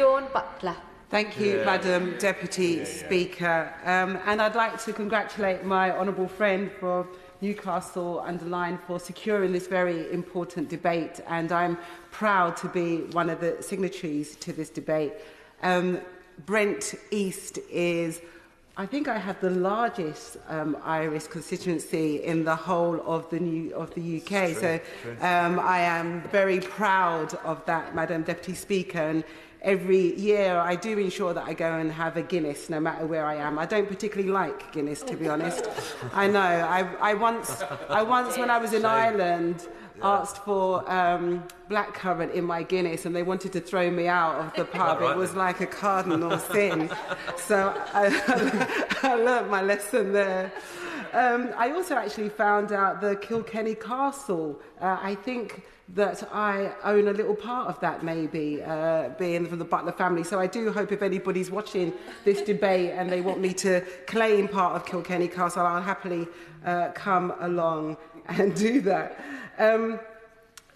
Dawn Butler. Thank you, Madam Deputy Speaker. And I'd like to congratulate my honourable friend for Newcastle Underline for securing this very important debate, and I'm proud to be one of the signatories to this debate. Brent East is, I think I have the largest Irish constituency in the whole of the UK. So I am very proud of that, Madam Deputy Speaker. And every year I do ensure that I go and have a Guinness, no matter where I am. I don't particularly like Guinness, to be honest. I know. I once, when I was in Ireland, asked for blackcurrant in my Guinness, and they wanted to throw me out of the pub. It was like a cardinal sin. So I learnt my lesson there. I also actually found out the Kilkenny Castle. I think that I own a little part of that, maybe, being from the Butler family. So I do hope if anybody's watching this debate and they want me to claim part of Kilkenny Castle, I'll happily come along and do that.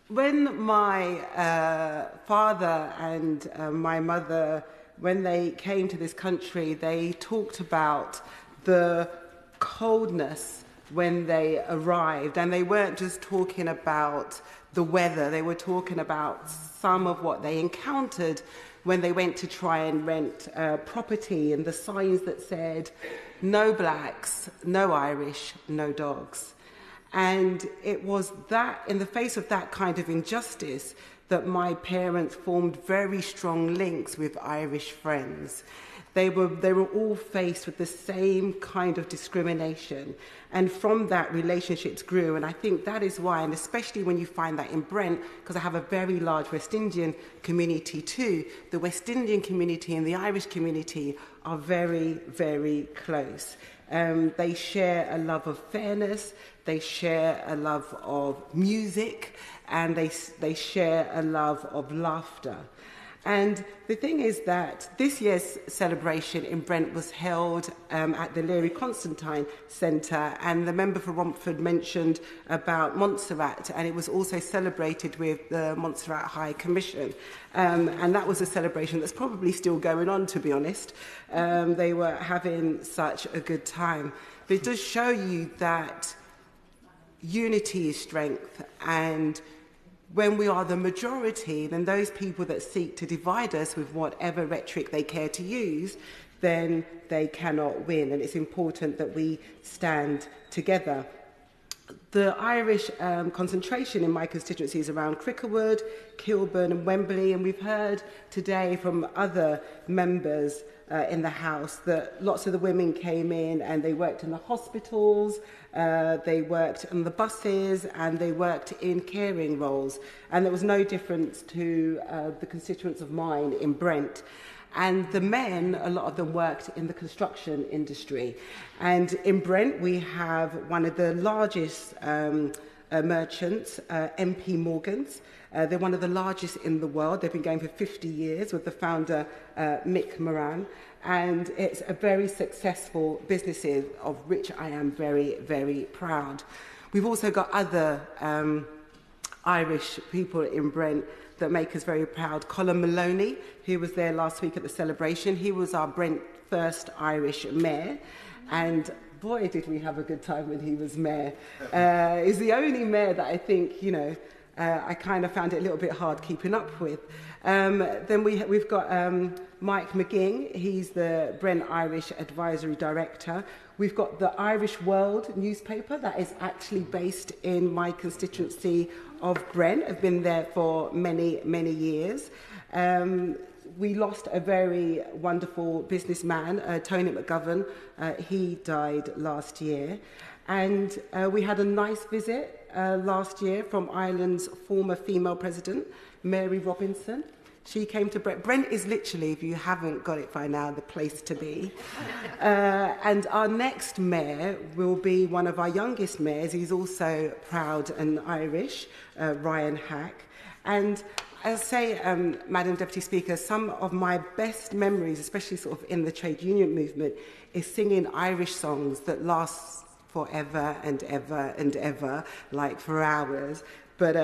When my father and my mother, when they came to this country, they talked about the coldness when they arrived, and they weren't just talking about the weather, they were talking about some of what they encountered when they went to try and rent property, and the signs that said no blacks, no Irish, no dogs. And it was that, in the face of that kind of injustice, that my parents formed very strong links with Irish friends. They were all faced with the same kind of discrimination. And from that, relationships grew. And I think that is why, and especially when you find that in Brent, because I have a very large West Indian community too, the West Indian community and the Irish community are very, very close. They share a love of fairness, they share a love of music, and they share a love of laughter. And the thing is that this year's celebration in Brent was held at the Leary Constantine Centre, and the member for Romford mentioned about Montserrat, and it was also celebrated with the Montserrat High Commission. And that was a celebration that's probably still going on, to be honest. They were having such a good time. But it does show you that unity is strength, and when we are the majority, then those people that seek to divide us with whatever rhetoric they care to use, then they cannot win. And it's important that we stand together. The Irish concentration in my constituency is around Cricklewood, Kilburn and Wembley, and we've heard today from other members in the House that lots of the women came in and they worked in the hospitals, they worked on the buses, and they worked in caring roles. And there was no difference to the constituents of mine in Brent. And the men, a lot of them worked in the construction industry. And in Brent, we have one of the largest merchants, MP Morgan's. They're one of the largest in the world. They've been going for 50 years with the founder, Mick Moran. And it's a very successful business of which I am very, very proud. We've also got other Irish people in Brent that make us very proud. Colin Maloney, who was there last week at the celebration, he was our Brent first Irish mayor, and boy, did we have a good time when he was mayor. He's the only mayor that I think, I kind of found it a little bit hard keeping up with. Then we've got Mike McGing, he's the Brent Irish Advisory Director. We've got the Irish World newspaper that is actually based in my constituency of Brent. I've been there for many, many years. We lost a very wonderful businessman, Tony McGovern. He died last year. And we had a nice visit last year from Ireland's former female president, Mary Robinson. She came to Brent. Brent is literally, if you haven't got it by now, the place to be. And our next mayor will be one of our youngest mayors. He's also proud and Irish, Ryan Hack. And I'll say, Madam Deputy Speaker, some of my best memories, especially sort of in the trade union movement, is singing Irish songs that last forever and ever and ever, like for hours. But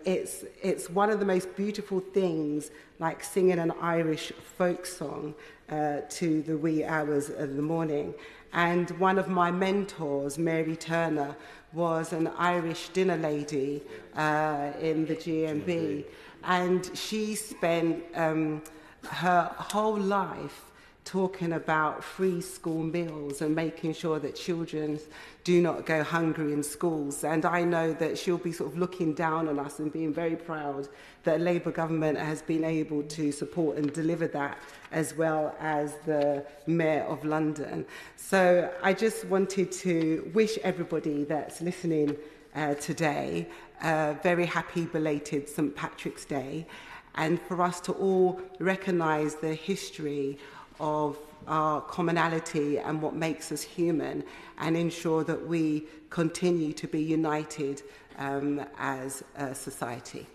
it's one of the most beautiful things, like singing an Irish folk song to the wee hours of the morning. And one of my mentors, Mary Turner, was an Irish dinner lady in the GMB. And she spent her whole life talking about free school meals and making sure that children do not go hungry in schools. And I know that she'll be sort of looking down on us and being very proud that a Labour government has been able to support and deliver that, as well as the Mayor of London. So I just wanted to wish everybody that's listening today a very happy belated St. Patrick's Day, and for us to all recognise the history of our commonality and what makes us human, and ensure that we continue to be united as a society.